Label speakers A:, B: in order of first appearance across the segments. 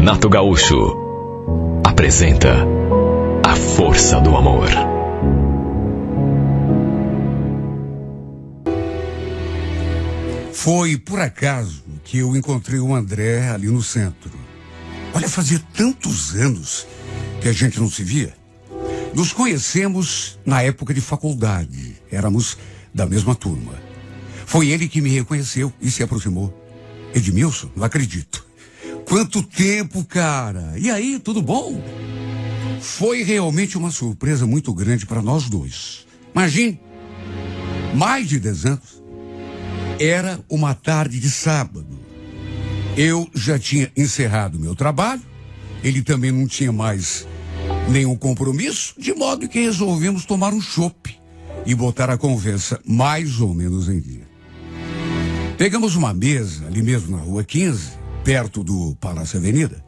A: Renato Gaúcho apresenta A Força do Amor.
B: Foi por acaso que eu encontrei o André ali no centro. Olha, fazia tantos anos que a gente não se via. Nos conhecemos na época de faculdade. Éramos da mesma turma. Foi ele que me reconheceu e se aproximou. Edmilson, não acredito. Quanto tempo, cara! E aí, tudo bom? Foi realmente uma surpresa muito grande para nós dois. Imagine, mais de 10 anos. Era uma tarde de sábado. Eu já tinha encerrado meu trabalho. Ele também não tinha mais nenhum compromisso, de modo que resolvemos tomar um chopp e botar a conversa mais ou menos em dia. Pegamos uma mesa ali mesmo na Rua 15, perto do Palácio Avenida,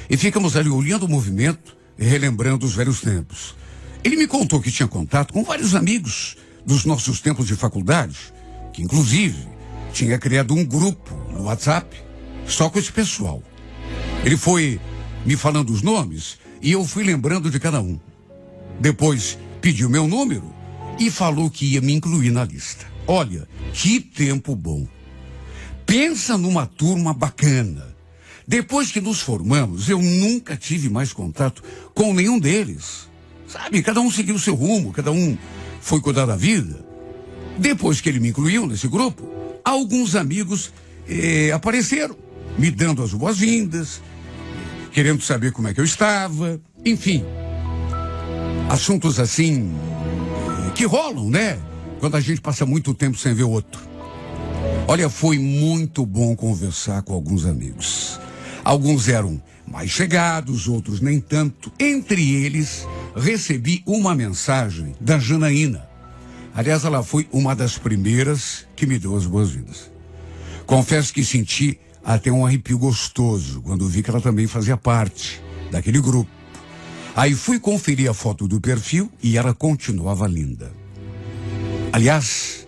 B: e ficamos ali olhando o movimento e relembrando os velhos tempos. Ele me contou que tinha contato com vários amigos dos nossos tempos de faculdade, que inclusive tinha criado um grupo no WhatsApp só com esse pessoal. Ele foi me falando os nomes e eu fui lembrando de cada um. Depois pediu meu número e falou que ia me incluir na lista. Olha, que tempo bom. Pensa numa turma bacana. Depois que nos formamos, eu nunca tive mais contato com nenhum deles. Sabe, cada um seguiu o seu rumo, cada um foi cuidar da vida. Depois que ele me incluiu nesse grupo, alguns amigos apareceram, me dando as boas-vindas, querendo saber como é que eu estava, enfim. Assuntos assim, que rolam, né? Quando a gente passa muito tempo sem ver o outro. Olha, foi muito bom conversar com alguns amigos. Alguns eram mais chegados, outros nem tanto. Entre eles, recebi uma mensagem da Janaína. Aliás, ela foi uma das primeiras que me deu as boas-vindas. Confesso que senti até um arrepio gostoso quando vi que ela também fazia parte daquele grupo. Aí fui conferir a foto do perfil e ela continuava linda. Aliás,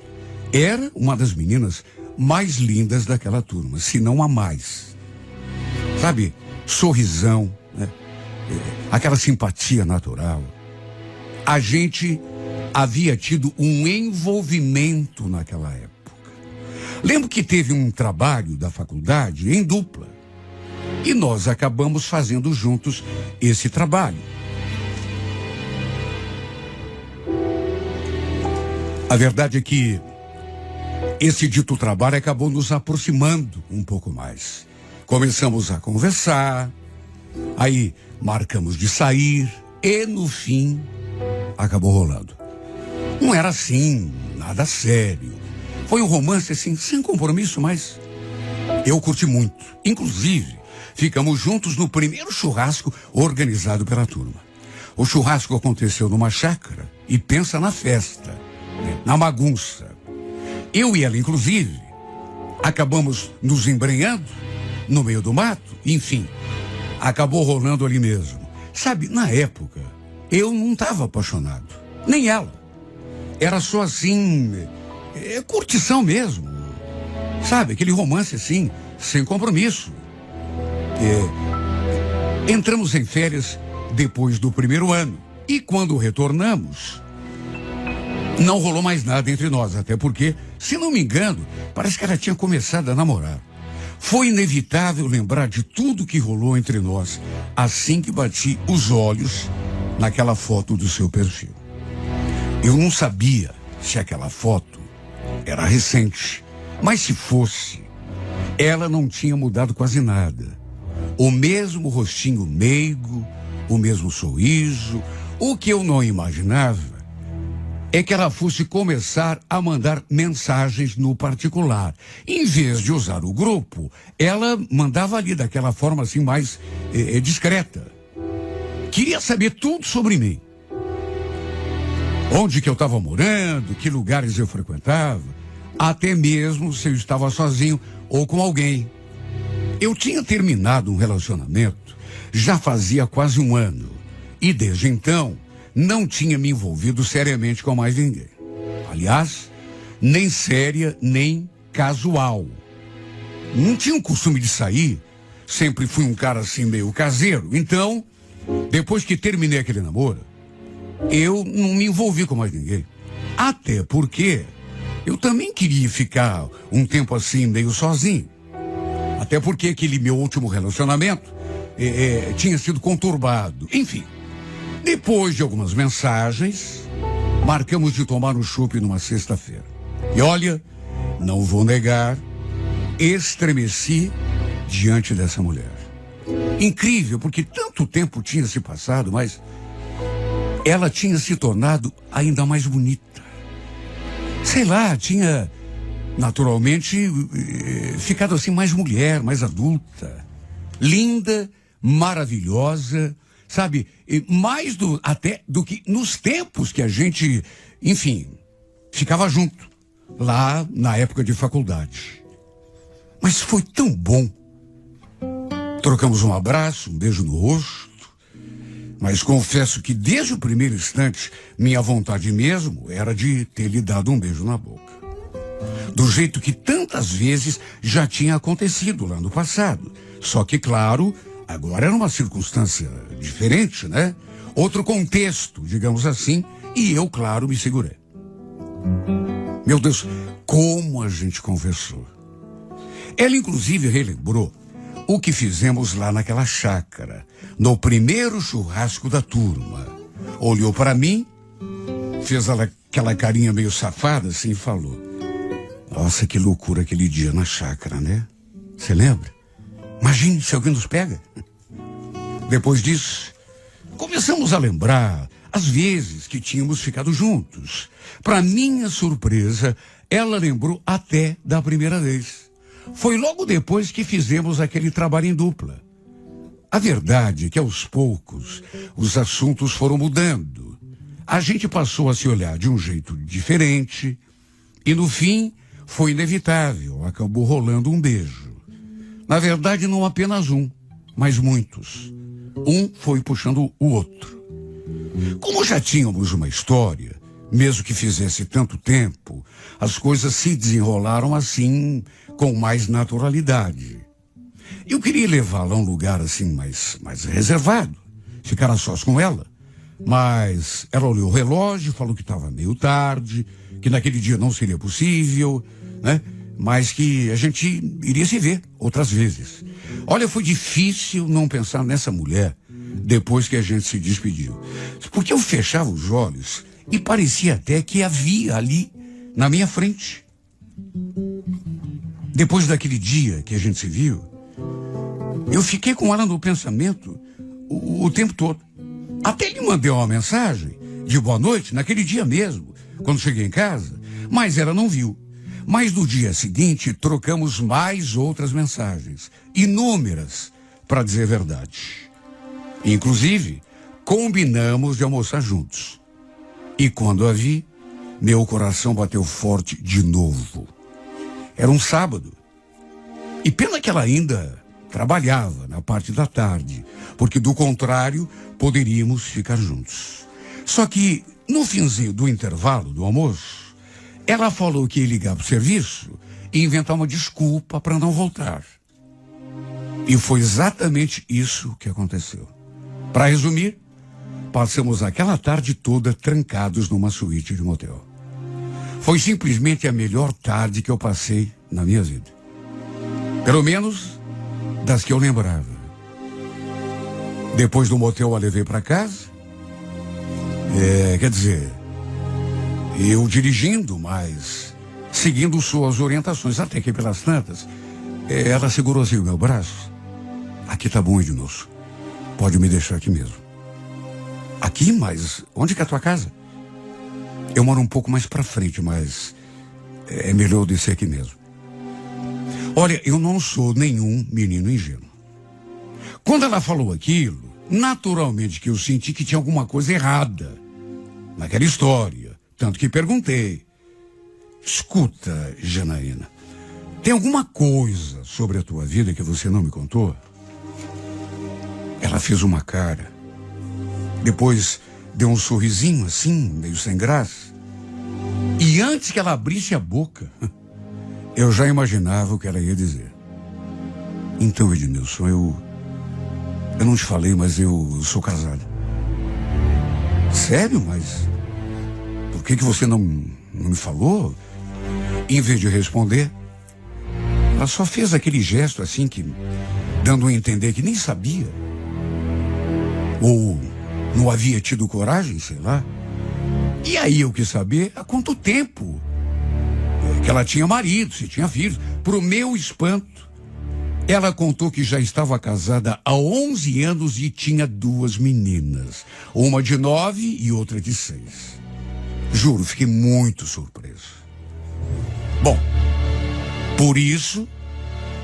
B: era uma das meninas mais lindas daquela turma, se não a mais. Sabe, sorrisão, né? Aquela simpatia natural. A gente havia tido um envolvimento naquela época. Lembro que teve um trabalho da faculdade em dupla. E nós acabamos fazendo juntos esse trabalho. A verdade é que esse dito trabalho acabou nos aproximando um pouco mais. Começamos a conversar, aí marcamos de sair e no fim acabou rolando. Não era assim, nada sério. Foi um romance assim, sem compromisso, mas eu curti muito. Inclusive, ficamos juntos no primeiro churrasco organizado pela turma. O churrasco aconteceu numa chácara e pensa na festa, né? Na bagunça. Eu e ela, inclusive, acabamos nos embrenhando no meio do mato, enfim, acabou rolando ali mesmo. Sabe, na época, eu não estava apaixonado, nem ela. Era só assim, curtição mesmo. Sabe, aquele romance assim, sem compromisso. Entramos em férias depois do primeiro ano. E quando retornamos, não rolou mais nada entre nós, até porque, se não me engano, parece que ela tinha começado a namorar. Foi inevitável lembrar de tudo que rolou entre nós assim que bati os olhos naquela foto do seu perfil. Eu não sabia se aquela foto era recente, mas se fosse, ela não tinha mudado quase nada. O mesmo rostinho meigo, o mesmo sorriso. O que eu não imaginava é que ela fosse começar a mandar mensagens no particular. Em vez de usar o grupo, ela mandava ali daquela forma assim mais discreta. Queria saber tudo sobre mim. Onde que eu estava morando, que lugares eu frequentava, até mesmo se eu estava sozinho ou com alguém. Eu tinha terminado um relacionamento já fazia quase um ano e desde então não tinha me envolvido seriamente com mais ninguém. Aliás, nem séria, nem casual. Não tinha o costume de sair sempre fui um cara assim meio caseiro. Então, depois que terminei aquele namoro, eu não me envolvi com mais ninguém. Até porque eu também queria ficar um tempo assim meio sozinho. Até porque aquele meu último relacionamento tinha sido conturbado. Enfim, depois de algumas mensagens, marcamos de tomar um chopp numa sexta-feira. E olha, não vou negar, estremeci diante dessa mulher. Incrível, porque tanto tempo tinha se passado, mas ela tinha se tornado ainda mais bonita. Sei lá, tinha naturalmente ficado assim mais mulher, mais adulta. Linda, maravilhosa, sabe? Mais até do que nos tempos que a gente, enfim, ficava junto. Lá na época de faculdade. Mas foi tão bom. Trocamos um abraço, um beijo no rosto. Mas confesso que desde o primeiro instante, minha vontade mesmo era de ter lhe dado um beijo na boca. Do jeito que tantas vezes já tinha acontecido lá no passado. Só que, claro, agora era uma circunstância diferente, né? Outro contexto, digamos assim, e eu, claro, me segurei. Meu Deus, como a gente conversou. Ela, inclusive, relembrou o que fizemos lá naquela chácara, no primeiro churrasco da turma. Olhou para mim, fez aquela carinha meio safada assim e falou: nossa, que loucura aquele dia na chácara, né? Você lembra? Imagine se alguém nos pega. Depois disso, começamos a lembrar as vezes que tínhamos ficado juntos. Para minha surpresa, ela lembrou até da primeira vez. Foi logo depois que fizemos aquele trabalho em dupla. A verdade é que aos poucos os assuntos foram mudando. A gente passou a se olhar de um jeito diferente e no fim foi inevitável, acabou rolando um beijo. Na verdade não apenas um, mas muitos. Um foi puxando o outro. Como já tínhamos uma história, mesmo que fizesse tanto tempo, as coisas se desenrolaram assim, com mais naturalidade. Eu queria levá-la a um lugar assim mais reservado, ficar a sós com ela. Mas ela olhou o relógio, falou que estava meio tarde, que naquele dia não seria possível, né? Mas que a gente iria se ver outras vezes. Olha, foi difícil não pensar nessa mulher depois que a gente se despediu. Porque eu fechava os olhos e parecia até que havia ali na minha frente. Depois daquele dia que a gente se viu, eu fiquei com ela no pensamento o tempo todo. Até lhe mandei uma mensagem de boa noite naquele dia mesmo, quando cheguei em casa, mas ela não viu. Mas no dia seguinte trocamos mais outras mensagens, inúmeras, para dizer a verdade. Inclusive, combinamos de almoçar juntos. E quando a vi, meu coração bateu forte de novo. Era um sábado. E pena que ela ainda trabalhava na parte da tarde, porque do contrário, poderíamos ficar juntos. Só que, no finzinho do intervalo do almoço, ela falou que ia ligar para o serviço e inventar uma desculpa para não voltar. E foi exatamente isso que aconteceu. Para resumir, passamos aquela tarde toda trancados numa suíte de motel. Foi simplesmente a melhor tarde que eu passei na minha vida. Pelo menos das que eu lembrava. Depois do motel a levei para casa. Quer dizer, eu dirigindo, mas seguindo suas orientações, até que pelas tantas, ela segurou assim o meu braço. Aqui tá bom, Ednilson. Pode me deixar aqui mesmo. Aqui? Mas onde que é a tua casa? Eu moro um pouco mais pra frente, mas é melhor eu descer aqui mesmo. Olha, eu não sou nenhum menino ingênuo. Quando ela falou aquilo, naturalmente que eu senti que tinha alguma coisa errada naquela história. Tanto que perguntei: escuta, Janaína, tem alguma coisa sobre a tua vida que você não me contou? Ela fez uma cara. Depois deu um sorrisinho assim, meio sem graça. E antes que ela abrisse a boca, eu já imaginava o que ela ia dizer. Então, Edmilson, eu não te falei, mas eu sou casado. Sério? Mas por que você não me falou? Em vez de responder, ela só fez aquele gesto assim que, dando a entender que nem sabia. Ou não havia tido coragem, sei lá. E aí eu quis saber há quanto tempo que ela tinha marido, se tinha filhos. Pro meu espanto, ela contou que já estava casada há 11 anos e tinha 2 meninas. Uma de 9 e outra de 6. Juro, fiquei muito surpreso. Bom, por isso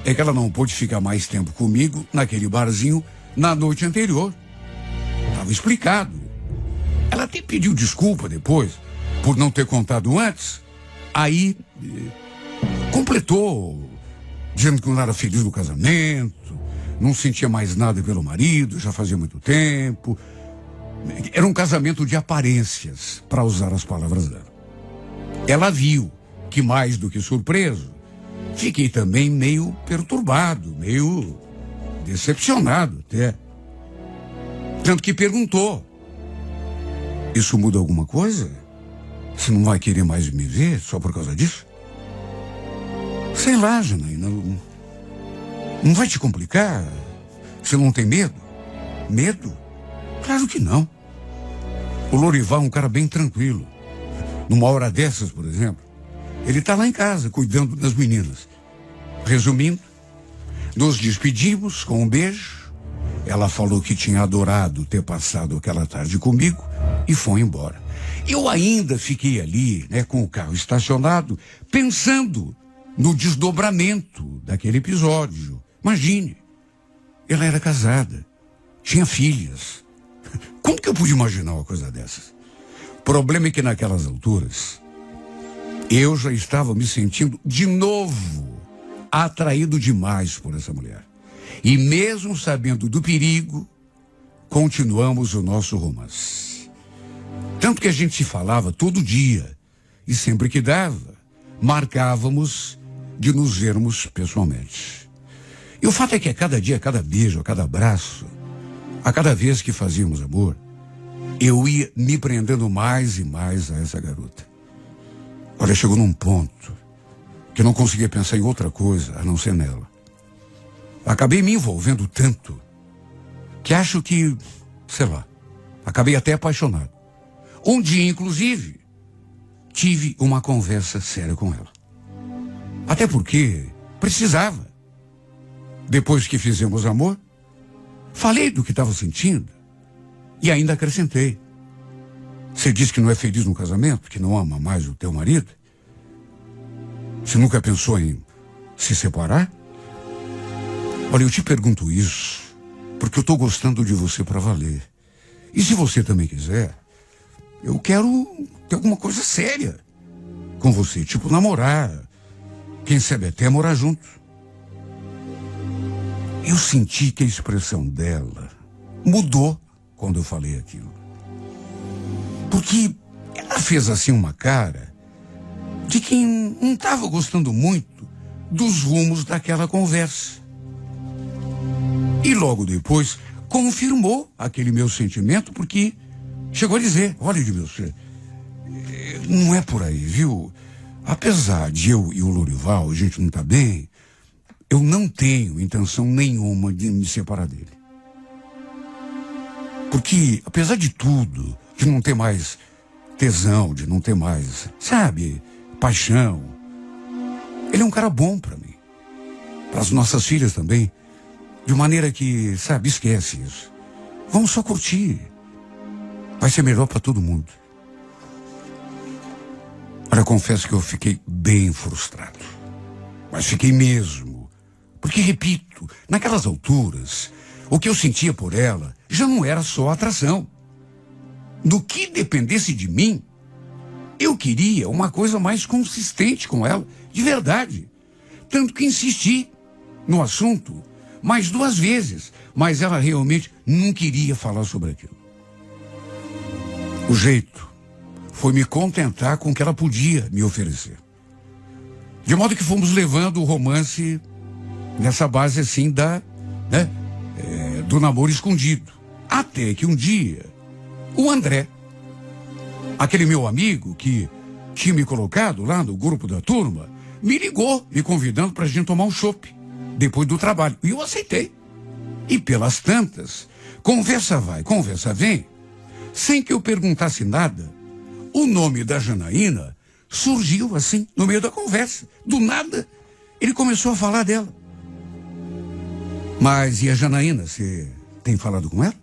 B: é que ela não pôde ficar mais tempo comigo naquele barzinho na noite anterior. Estava explicado. Ela até pediu desculpa depois por não ter contado antes. Aí completou, dizendo que não era feliz no casamento, não sentia mais nada pelo marido, já fazia muito tempo. Era um casamento de aparências, para usar as palavras dela. Ela viu que, mais do que surpreso, fiquei também meio perturbado, meio decepcionado até. Tanto que perguntou: isso muda alguma coisa? Você não vai querer mais me ver só por causa disso? Sei lá, Janaína, não vai te complicar? Você não tem medo? Medo? Claro que não. O Lorival é um cara bem tranquilo. Numa hora dessas, por exemplo, ele está lá em casa, cuidando das meninas. Resumindo, nos despedimos com um beijo. Ela falou que tinha adorado ter passado aquela tarde comigo e foi embora. Eu ainda fiquei ali, com o carro estacionado, pensando no desdobramento daquele episódio. Imagine, ela era casada, tinha filhas. Como que eu pude imaginar uma coisa dessas? O problema é que naquelas alturas, eu já estava me sentindo de novo atraído demais por essa mulher. E mesmo sabendo do perigo, continuamos o nosso romance. Tanto que a gente se falava todo dia. E sempre que dava, marcávamos de nos vermos pessoalmente. E o fato é que a cada dia, a cada beijo, a cada abraço, a cada vez que fazíamos amor, eu ia me prendendo mais e mais a essa garota. Olha, chegou num ponto que eu não conseguia pensar em outra coisa a não ser nela. Acabei me envolvendo tanto que acho que, sei lá, acabei até apaixonado. Um dia, inclusive, tive uma conversa séria com ela. Até porque precisava. Depois que fizemos amor, falei do que estava sentindo e ainda acrescentei. Você diz que não é feliz no casamento, que não ama mais o teu marido? Você nunca pensou em se separar? Olha, eu te pergunto isso porque eu estou gostando de você para valer. E se você também quiser, eu quero ter alguma coisa séria com você, tipo namorar, quem sabe até morar junto. Eu senti que a expressão dela mudou quando eu falei aquilo. Porque ela fez assim uma cara de quem não estava gostando muito dos rumos daquela conversa. E logo depois confirmou aquele meu sentimento, porque chegou a dizer: olha, Edmilson, não é por aí, viu? Apesar de eu e o Lorival, a gente não tá bem, eu não tenho intenção nenhuma de me separar dele. Porque, apesar de tudo, de não ter mais tesão, de não ter mais, sabe, paixão, ele é um cara bom pra mim. Para as nossas filhas também. De maneira que, sabe, esquece isso. Vamos só curtir. Vai ser melhor para todo mundo. Olha, confesso que eu fiquei bem frustrado. Mas fiquei mesmo. Porque, repito, naquelas alturas, o que eu sentia por ela já não era só atração. No que dependesse de mim, eu queria uma coisa mais consistente com ela, de verdade. Tanto que insisti no assunto mais 2 vezes, mas ela realmente não queria falar sobre aquilo. O jeito foi me contentar com o que ela podia me oferecer. De modo que fomos levando o romance nessa base assim do namoro escondido. Até que um dia, o André, aquele meu amigo que tinha me colocado lá no grupo da turma, me ligou, me convidando para a gente tomar um chopp depois do trabalho. E eu aceitei. E pelas tantas, conversa vai, conversa vem, sem que eu perguntasse nada, o nome da Janaína surgiu assim, no meio da conversa. Do nada, ele começou a falar dela. Mas e a Janaína, você tem falado com ela?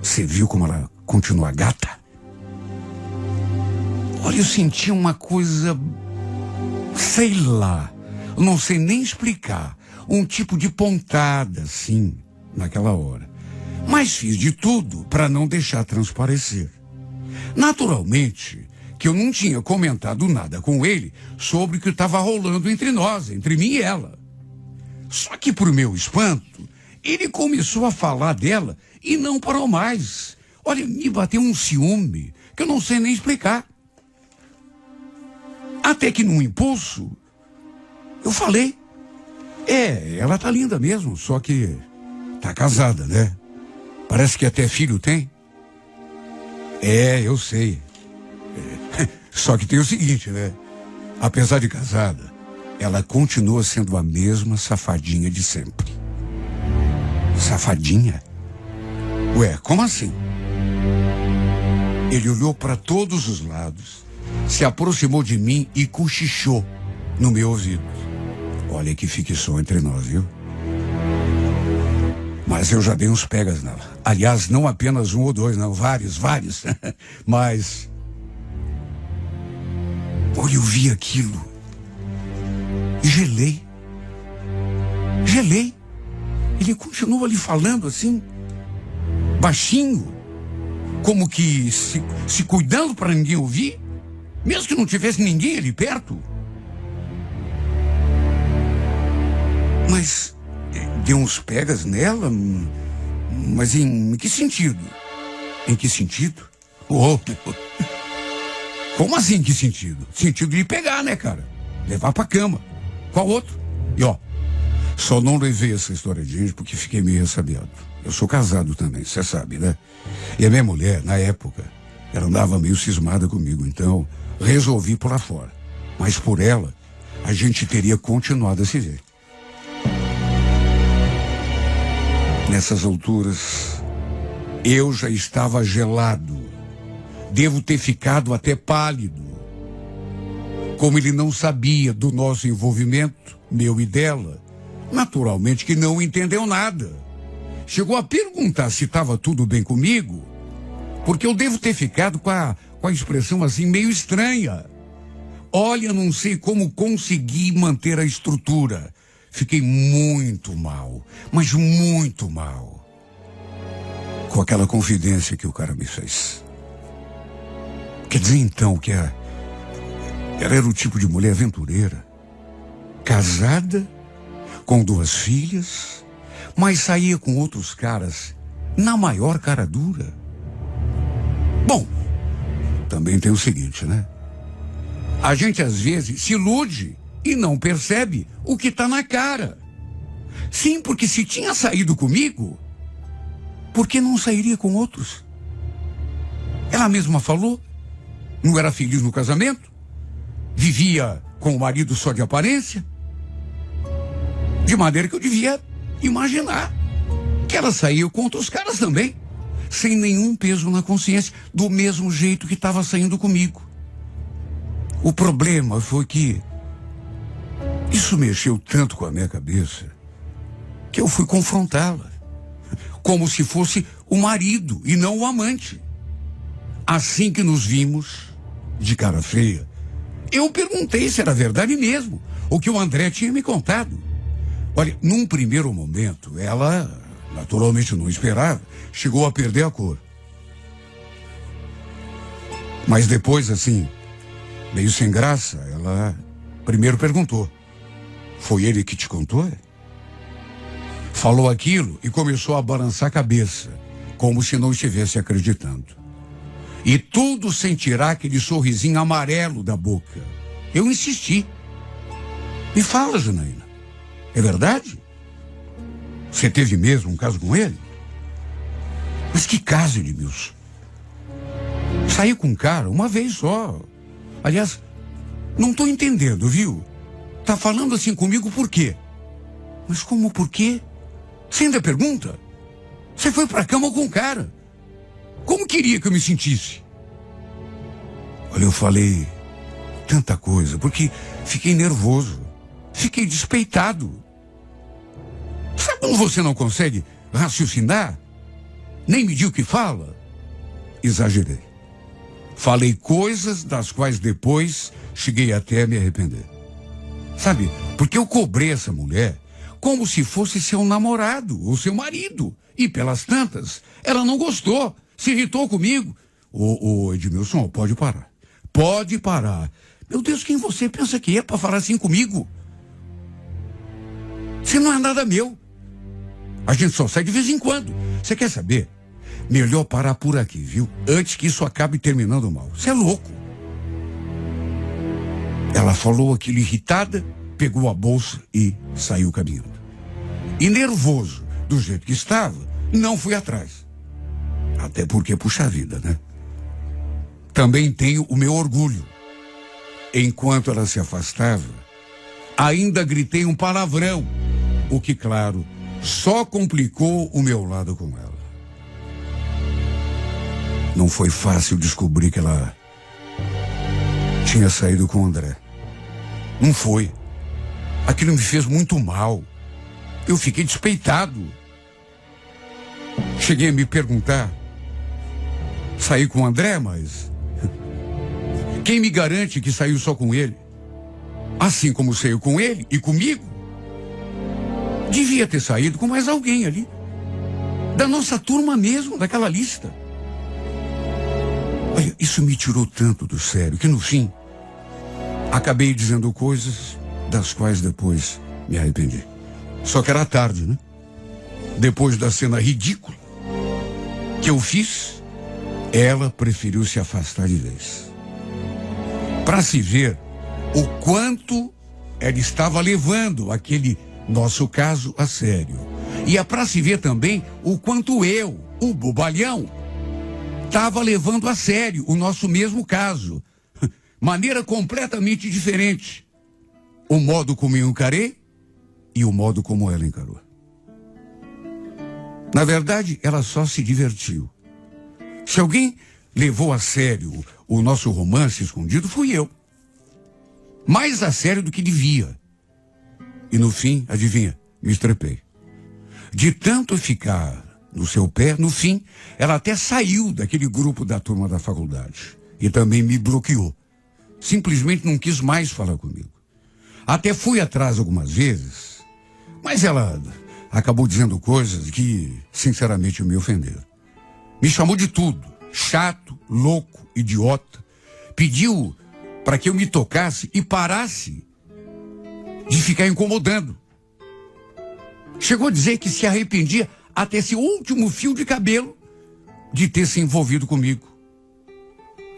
B: Você viu como ela continua gata? Olha, eu senti uma coisa, sei lá, não sei nem explicar, um tipo de pontada, assim, naquela hora. Mas fiz de tudo para não deixar transparecer. Naturalmente, que eu não tinha comentado nada com ele sobre o que estava rolando entre nós, entre mim e ela. Só que, por meu espanto, ele começou a falar dela e não parou mais. Olha, me bateu um ciúme que eu não sei nem explicar. Até que num impulso, eu falei, ela tá linda mesmo, só que tá casada, né? Parece que até filho tem. Eu sei. Só que tem o seguinte, né? Apesar de casada, ela continua sendo a mesma safadinha de sempre. Safadinha? Ué, como assim? Ele olhou para todos os lados, se aproximou de mim e cochichou no meu ouvido. Olha que fique só entre nós, viu? Mas eu já dei uns pegas nela. Aliás, não apenas um ou dois, não, vários. Mas... olha, eu vi aquilo e gelei. Ele continua ali falando assim, baixinho, como que se cuidando para ninguém ouvir, mesmo que não tivesse ninguém ali perto. Mas deu uns pegas nela, mas em que sentido? Em que sentido? Como assim, em que sentido? Sentido de pegar, né, cara? Levar pra cama. Qual outro? E só não levei essa história adiante porque fiquei meio ressabiado. Eu sou casado também, você sabe, né? E a minha mulher, na época, ela andava meio cismada comigo, então resolvi pular fora. Mas por ela, a gente teria continuado a se ver. Nessas alturas, eu já estava gelado. Devo ter ficado até pálido. Como ele não sabia do nosso envolvimento, meu e dela, naturalmente que não entendeu nada. Chegou a perguntar se estava tudo bem comigo, porque eu devo ter ficado com a expressão assim meio estranha. Olha, não sei como consegui manter a estrutura. Fiquei muito mal, mas muito mal, com aquela confidência que o cara me fez. Quer dizer então que ela era o tipo de mulher aventureira, casada, com 2 filhas, mas saía com outros caras na maior cara dura. Bom, também tem o seguinte, né? A gente às vezes se ilude e não percebe o que está na cara. Sim, porque se tinha saído comigo, por que não sairia com outros? Ela mesma falou, não era feliz no casamento, vivia com o marido só de aparência, de maneira que eu devia imaginar que ela saiu com outros caras também, sem nenhum peso na consciência, do mesmo jeito que estava saindo comigo. O problema foi que isso mexeu tanto com a minha cabeça que eu fui confrontá-la, como se fosse o marido e não o amante. Assim que nos vimos, de cara feia, eu perguntei se era verdade mesmo o que o André tinha me contado. Olha, num primeiro momento, ela, naturalmente não esperava, chegou a perder a cor. Mas depois, assim, meio sem graça, ela primeiro perguntou: foi ele que te contou? Falou aquilo e começou a balançar a cabeça, como se não estivesse acreditando. E tudo sem tirar aquele sorrisinho amarelo da boca. Eu insisti. Me fala, Janaína. É verdade? Você teve mesmo um caso com ele? Mas que caso, Edmilson? Saí com um cara uma vez só. Aliás, não tô entendendo, viu? Tá falando assim comigo por quê? Mas como por quê? Você ainda pergunta? Você foi pra cama com um cara. Como queria que eu me sentisse? Olha, eu falei tanta coisa, porque fiquei nervoso. Fiquei despeitado. Sabe quando você não consegue raciocinar? Nem medir o que fala? Exagerei. Falei coisas das quais depois cheguei até a me arrepender. Sabe, porque eu cobrei essa mulher como se fosse seu namorado ou seu marido. E pelas tantas, ela não gostou, se irritou comigo. Ô Edmilson, pode parar. Pode parar. Meu Deus, quem você pensa que é para falar assim comigo? Você não é nada meu. A gente só sai de vez em quando. Você quer saber? Melhor parar por aqui, viu? Antes que isso acabe terminando mal. Você é louco. Ela falou aquilo irritada, pegou a bolsa e saiu caminhando. E nervoso, do jeito que estava, não fui atrás. Até porque, puxa vida, né? Também tenho o meu orgulho. Enquanto ela se afastava, ainda gritei um palavrão, o que, claro, só complicou o meu lado com ela. Não foi fácil descobrir que ela tinha saído com o André. Não foi. Aquilo me fez muito mal. Eu fiquei despeitado. Cheguei a me perguntar, saí com o André, mas quem me garante que saiu só com ele? Assim como saiu com ele e comigo, devia ter saído com mais alguém ali. Da nossa turma mesmo, daquela lista. Olha, isso me tirou tanto do sério que no fim acabei dizendo coisas das quais depois me arrependi. Só que era tarde, né? Depois da cena ridícula que eu fiz, ela preferiu se afastar de vez. Para se ver o quanto ela estava levando aquele nosso caso a sério. E é para se ver também o quanto eu, o bobalhão, estava levando a sério o nosso mesmo caso. Maneira completamente diferente. O modo como eu encarei e o modo como ela encarou. Na verdade, ela só se divertiu. Se alguém levou a sério o nosso romance escondido, fui eu. Mais a sério do que devia. E no fim, adivinha, me estrepei. De tanto ficar no seu pé, no fim, ela até saiu daquele grupo da turma da faculdade. E também me bloqueou. Simplesmente não quis mais falar comigo. Até fui atrás algumas vezes, mas ela acabou dizendo coisas que, sinceramente, me ofenderam. Me chamou de tudo. Chato, louco, idiota. Pediu para que eu me tocasse e parasse de ficar incomodando. Chegou a dizer que se arrependia até esse último fio de cabelo de ter se envolvido comigo.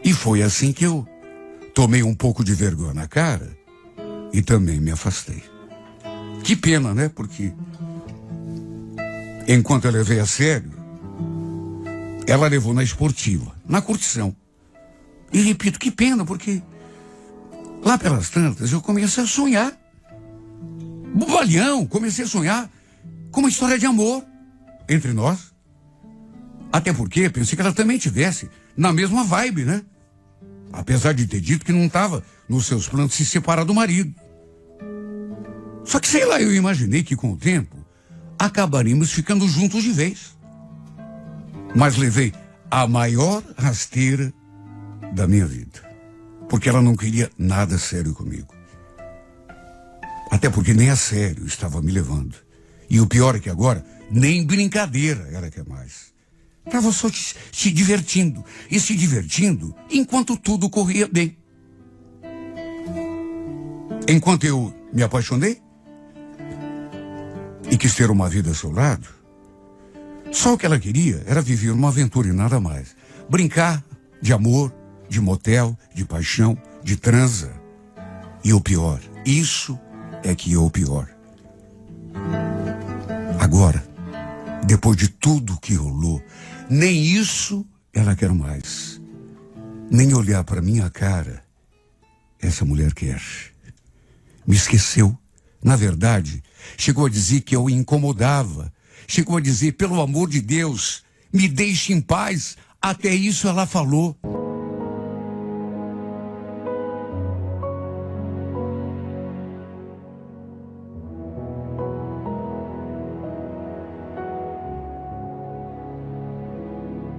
B: E foi assim que eu tomei um pouco de vergonha na cara e também me afastei. Que pena, né? Porque enquanto eu levei a sério, ela levou na esportiva, na curtição. E repito, que pena, porque lá pelas tantas eu comecei a sonhar. Bobalhão, comecei a sonhar com uma história de amor entre nós. Até porque pensei que ela também tivesse na mesma vibe, né? Apesar de ter dito que não estava nos seus planos se separar do marido. Só que, sei lá, eu imaginei que com o tempo acabaríamos ficando juntos de vez. Mas levei a maior rasteira da minha vida. Porque ela não queria nada sério comigo. Até porque nem a sério estava me levando. E o pior é que agora, nem brincadeira ela quer mais. Estava só se divertindo. E se divertindo enquanto tudo corria bem. Enquanto eu me apaixonei e quis ter uma vida ao seu lado, só o que ela queria era viver uma aventura e nada mais. Brincar de amor, de motel, de paixão, de transa. E o pior, isso é que é o pior. agora, depois de tudo que rolou, nem isso ela quer mais. Nem olhar para minha cara, essa mulher quer. Me esqueceu. Na verdade, chegou a dizer que eu incomodava. Chegou a dizer, pelo amor de Deus, me deixe em paz. Até isso ela falou.